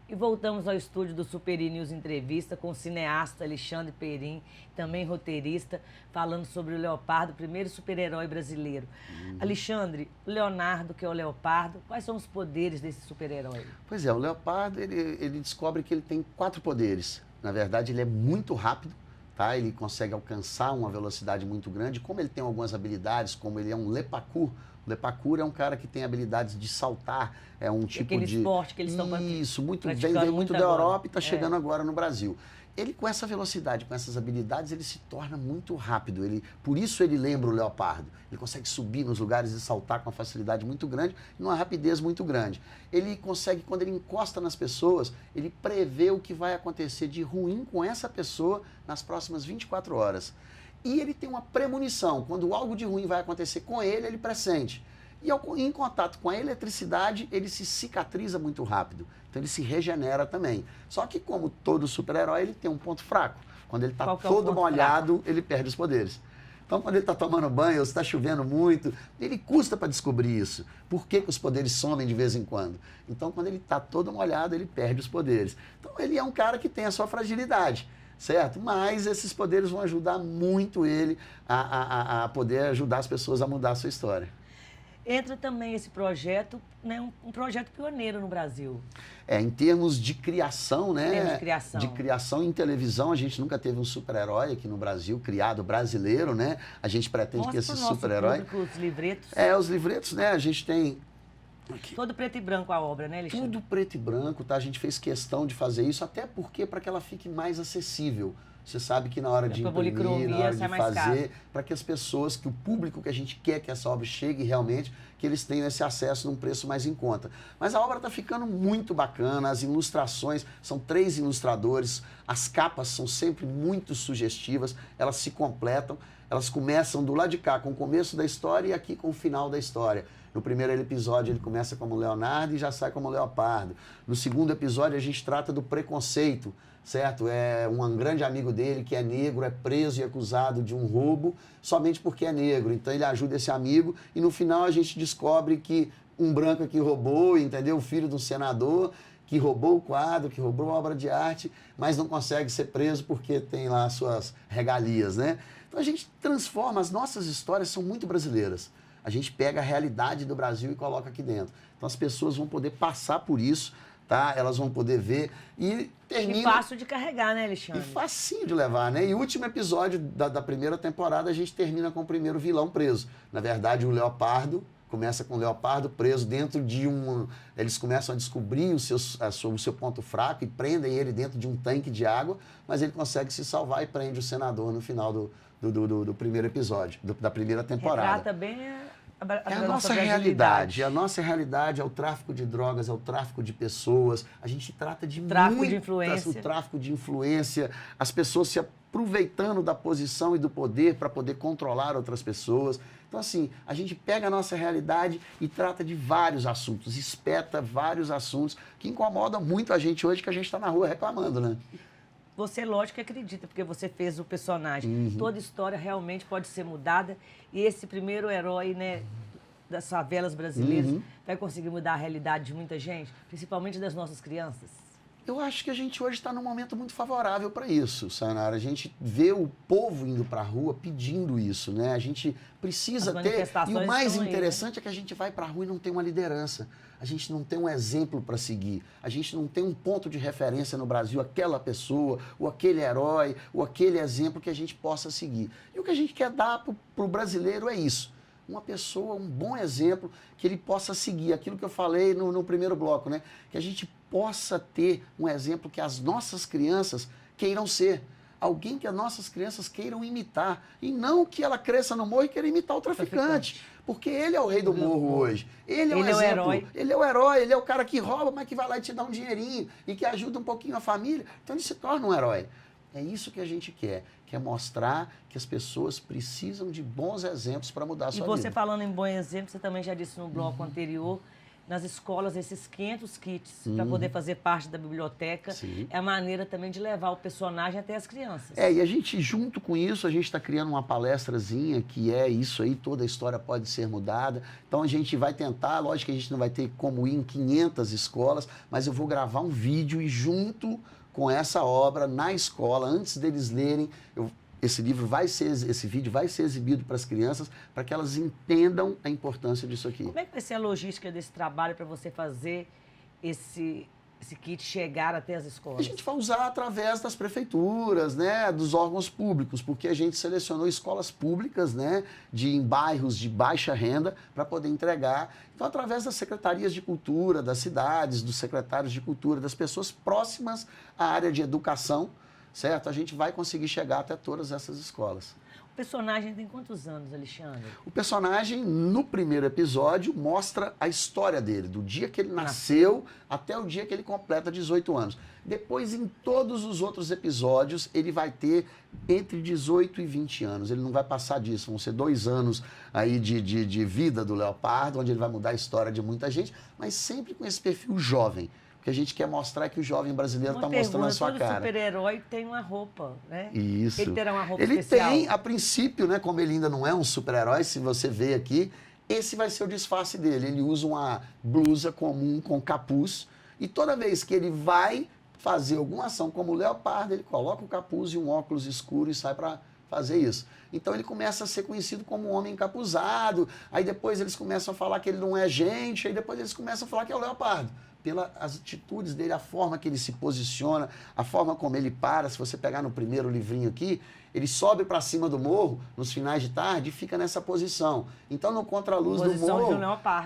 E voltamos ao estúdio do Super News Entrevista com o cineasta Alexandre Perim, também roteirista, falando sobre o Leopardo, o primeiro super-herói brasileiro. Alexandre, o Leonardo, que é o Leopardo, quais são os poderes desse super-herói? Pois é, o Leopardo, ele descobre que ele tem 4 poderes. Na verdade, ele é muito rápido, tá? Ele consegue alcançar uma velocidade muito grande. Como ele tem algumas habilidades, como ele é um lepacur, o lepacur é um cara que tem habilidades de saltar, é um tipo aquele de... esporte que eles estão Isso, vem praticando muito da agora. Europa e está chegando agora no Brasil. Ele, com essa velocidade, com essas habilidades, ele se torna muito rápido. Por isso ele lembra o Leopardo. Ele consegue subir nos lugares e saltar com uma facilidade muito grande e uma rapidez muito grande. Ele consegue, quando ele encosta nas pessoas, ele prevê o que vai acontecer de ruim com essa pessoa nas próximas 24 horas. E ele tem uma premonição. Quando algo de ruim vai acontecer com ele, ele pressente. E em contato com a eletricidade, ele se cicatriza muito rápido. Então ele se regenera também. Só que, como todo super-herói, ele tem um ponto fraco. Quando ele está todo molhado, ele perde os poderes. Então, quando ele está tomando banho, ou está chovendo muito, ele custa para descobrir isso. Por que os poderes somem de vez em quando? Então, quando ele está todo molhado, ele perde os poderes. Então, ele é um cara que tem a sua fragilidade, certo? Mas esses poderes vão ajudar muito ele a poder ajudar as pessoas a mudar a sua história. Entra também esse projeto, né, um projeto pioneiro no Brasil. Em termos de criação, né? De criação em televisão, a gente nunca teve um super-herói aqui no Brasil, criado brasileiro, né? A gente pretende que esse super-herói... Os livretos. Os livretos, né? A gente tem... Aqui. Todo preto e branco a obra, né, Alexandre? Tudo preto e branco, tá? A gente fez questão de fazer isso, até porque para que ela fique mais acessível. Você sabe que na hora de imprimir, na hora de fazer, para que as pessoas, que o público que a gente quer que essa obra chegue realmente, que eles tenham esse acesso num preço mais em conta. Mas a obra está ficando muito bacana, as ilustrações, são 3 ilustradores, as capas são sempre muito sugestivas, elas se completam, elas começam do lado de cá com o começo da história e aqui com o final da história. No primeiro episódio ele começa como Leonardo e já sai como Leopardo. No segundo episódio a gente trata do preconceito, certo? É um grande amigo dele que é negro, é preso e acusado de um roubo somente porque é negro. Então ele ajuda esse amigo e no final a gente descobre que um branco que roubou, entendeu? O filho de um senador que roubou o quadro, que roubou a obra de arte, mas não consegue ser preso porque tem lá as suas regalias, né? Então a gente transforma, as nossas histórias são muito brasileiras. A gente pega a realidade do Brasil e coloca aqui dentro. Então as pessoas vão poder passar por isso, tá? Elas vão poder ver e termina... E fácil de carregar, né, Alexandre? E facinho de levar, né? E o último episódio da primeira temporada a gente termina com o primeiro vilão preso. Na verdade, o Leopardo, começa com o Leopardo preso dentro de um... Eles começam a descobrir o seu ponto fraco e prendem ele dentro de um tanque de água, mas ele consegue se salvar e prende o senador no final do primeiro episódio, da primeira temporada. Retrata bem a nossa realidade. A nossa realidade é o tráfico de drogas, é o tráfico de pessoas. A gente trata de tráfico de influência. O tráfico de influência, as pessoas se aproveitando da posição e do poder para poder controlar outras pessoas. Então, assim, a gente pega a nossa realidade e trata de vários assuntos, espeta vários assuntos que incomodam muito a gente hoje, que a gente está na rua reclamando, né? Você, lógico, que acredita, porque você fez o personagem. Toda história realmente pode ser mudada. E esse primeiro herói, né, das favelas brasileiras vai conseguir mudar a realidade de muita gente, principalmente das nossas crianças? Eu acho que a gente hoje está num momento muito favorável para isso, Sayonara. A gente vê o povo indo para a rua pedindo isso, né? A gente precisa ter... E o mais interessante é que a gente vai para a rua e não tem uma liderança. A gente não tem um exemplo para seguir. A gente não tem um ponto de referência no Brasil, aquela pessoa, ou aquele herói, ou aquele exemplo que a gente possa seguir. E o que a gente quer dar para o brasileiro é isso. Uma pessoa, um bom exemplo que ele possa seguir. Aquilo que eu falei no primeiro bloco, né? Que a gente possa ter um exemplo que as nossas crianças queiram ser. Alguém que as nossas crianças queiram imitar. E não que ela cresça no morro e queira imitar o traficante. Porque ele é o rei do morro hoje. Ele é o exemplo. Herói. Ele é o herói, ele é o cara que rouba, mas que vai lá e te dá um dinheirinho e que ajuda um pouquinho a família. Então ele se torna um herói. É isso que a gente quer mostrar que as pessoas precisam de bons exemplos para mudar a sua vida. E você falando em bom exemplo, você também já disse no bloco anterior, nas escolas esses 500 kits para poder fazer parte da biblioteca. Sim. É a maneira também de levar o personagem até as crianças. E a gente, junto com isso, a gente está criando uma palestrazinha que é isso aí, toda a história pode ser mudada. Então a gente vai tentar, lógico que a gente não vai ter como ir em 500 escolas, mas eu vou gravar um vídeo e junto com essa obra na escola, antes deles lerem, esse vídeo vai ser exibido para as crianças, para que elas entendam a importância disso aqui. Como é que vai ser a logística desse trabalho para você fazer esse kit chegar até as escolas? A gente vai usar através das prefeituras, né, dos órgãos públicos, porque a gente selecionou escolas públicas, né, em bairros de baixa renda para poder entregar. Então, através das secretarias de cultura, das cidades, dos secretários de cultura, das pessoas próximas à área de educação, certo? A gente vai conseguir chegar até todas essas escolas. O personagem tem quantos anos, Alexandre? O personagem, no primeiro episódio, mostra a história dele, do dia que ele nasceu até o dia que ele completa 18 anos. Depois, em todos os outros episódios, ele vai ter entre 18 e 20 anos. Ele não vai passar disso. Vão ser 2 anos aí de vida do Leopardo, onde ele vai mudar a história de muita gente, mas sempre com esse perfil jovem. O que a gente quer mostrar é que o jovem brasileiro está mostrando a sua cara. Todo super-herói tem uma roupa, né? Isso. Ele terá uma roupa especial. Ele tem, a princípio, né, como ele ainda não é um super-herói, se você vê aqui, esse vai ser o disfarce dele. Ele usa uma blusa comum com capuz e toda vez que ele vai fazer alguma ação como o Leopardo, ele coloca o capuz e um óculos escuro e sai para fazer isso. Então ele começa a ser conhecido como um homem encapuzado, aí depois eles começam a falar que ele não é gente, aí depois eles começam a falar que é o Leopardo. Pelas atitudes dele, a forma que ele se posiciona, a forma como ele para. Se você pegar no primeiro livrinho aqui, ele sobe para cima do morro nos finais de tarde e fica nessa posição. Então, no contraluz do morro,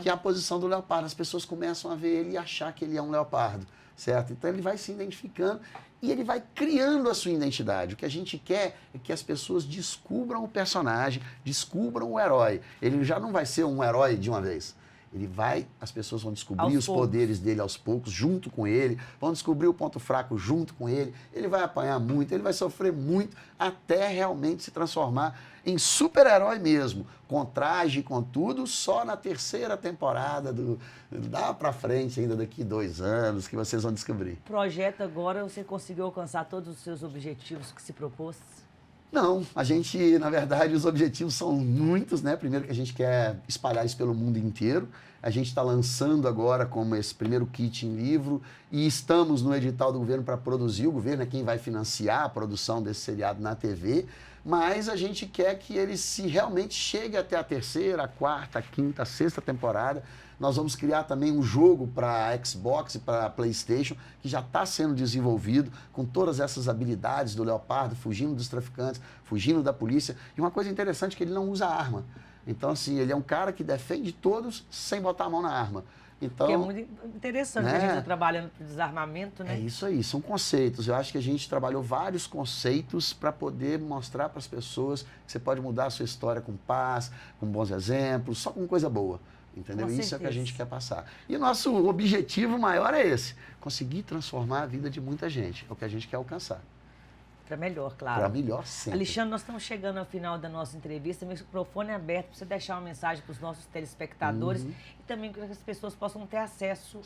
que é a posição do leopardo, as pessoas começam a ver ele e achar que ele é um leopardo, certo? Então, ele vai se identificando e ele vai criando a sua identidade. O que a gente quer é que as pessoas descubram o personagem, descubram o herói. Ele já não vai ser um herói de uma vez. As pessoas vão descobrir os poderes dele aos poucos, junto com ele, vão descobrir o ponto fraco junto com ele, ele vai apanhar muito, ele vai sofrer muito, até realmente se transformar em super-herói mesmo, com traje, com tudo, só na 3ª temporada, dá pra frente ainda daqui 2 anos, que vocês vão descobrir. Projeto agora, você conseguiu alcançar todos os seus objetivos que se propôs? Não, a gente, na verdade, os objetivos são muitos, né? Primeiro que a gente quer espalhar isso pelo mundo inteiro. A gente está lançando agora como esse primeiro kit em livro e estamos no edital do governo para produzir. O governo é quem vai financiar a produção desse seriado na TV, mas a gente quer que ele realmente chegue até a 3ª, a 4ª, a 5ª, a 6ª temporada. Nós vamos criar também um jogo para Xbox e para PlayStation, que já está sendo desenvolvido com todas essas habilidades do Leopardo, fugindo dos traficantes, fugindo da polícia. E uma coisa interessante é que ele não usa arma. Então, assim, ele é um cara que defende todos sem botar a mão na arma. Então, que é muito interessante, né? A gente está trabalhando para o desarmamento, né? É isso aí, são conceitos. Eu acho que a gente trabalhou vários conceitos para poder mostrar para as pessoas que você pode mudar a sua história com paz, com bons exemplos, só com coisa boa. Entendeu? Isso é o que a gente quer passar. E o nosso objetivo maior é esse, conseguir transformar a vida de muita gente. É o que a gente quer alcançar. Para melhor, claro. Para melhor sempre. Alexandre, nós estamos chegando ao final da nossa entrevista. Meu microfone é aberto para você deixar uma mensagem para os nossos telespectadores e também para que as pessoas possam ter acesso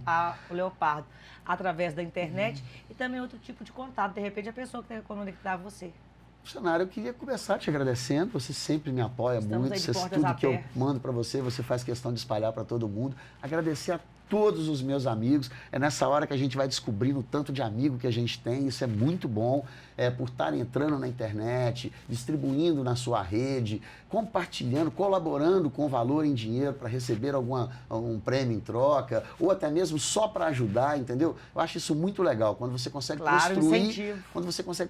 ao Leopardo através da internet e também outro tipo de contato. De repente, a pessoa que tem que conectar a você. Funcionário, eu queria começar te agradecendo, você sempre me apoia muito, tudo que eu mando para você faz questão de espalhar para todo mundo. Agradecer a todos os meus amigos, é nessa hora que a gente vai descobrindo o tanto de amigo que a gente tem, isso é muito bom, por estarem entrando na internet, distribuindo na sua rede, compartilhando, colaborando com valor em dinheiro para receber um prêmio em troca, ou até mesmo só para ajudar, entendeu? Eu acho isso muito legal, quando você consegue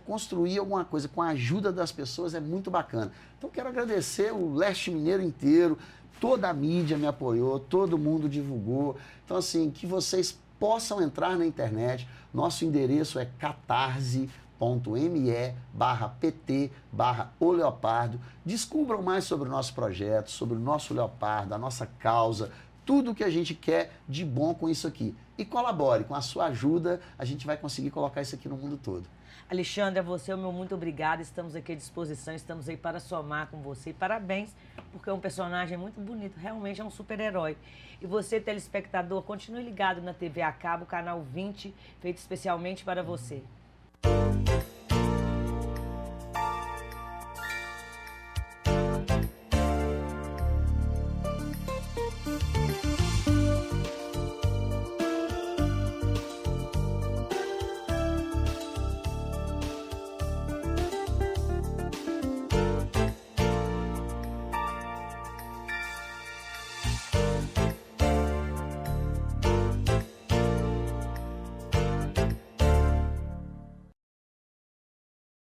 construir alguma coisa com a ajuda das pessoas, é muito bacana. Então quero agradecer o Leste Mineiro inteiro, toda a mídia me apoiou, todo mundo divulgou. Então, assim, que vocês possam entrar na internet. Nosso endereço é catarse.me/pt/oleopardo. Descubram mais sobre o nosso projeto, sobre o nosso Leopardo, a nossa causa, tudo que a gente quer de bom com isso aqui. E colabore, com a sua ajuda, a gente vai conseguir colocar isso aqui no mundo todo. Alexandre, a você, o meu muito obrigado. Estamos aqui à disposição, estamos aí para somar com você. Parabéns, porque é um personagem muito bonito, realmente é um super-herói. E você, telespectador, continue ligado na TV a cabo, canal 20, feito especialmente para você.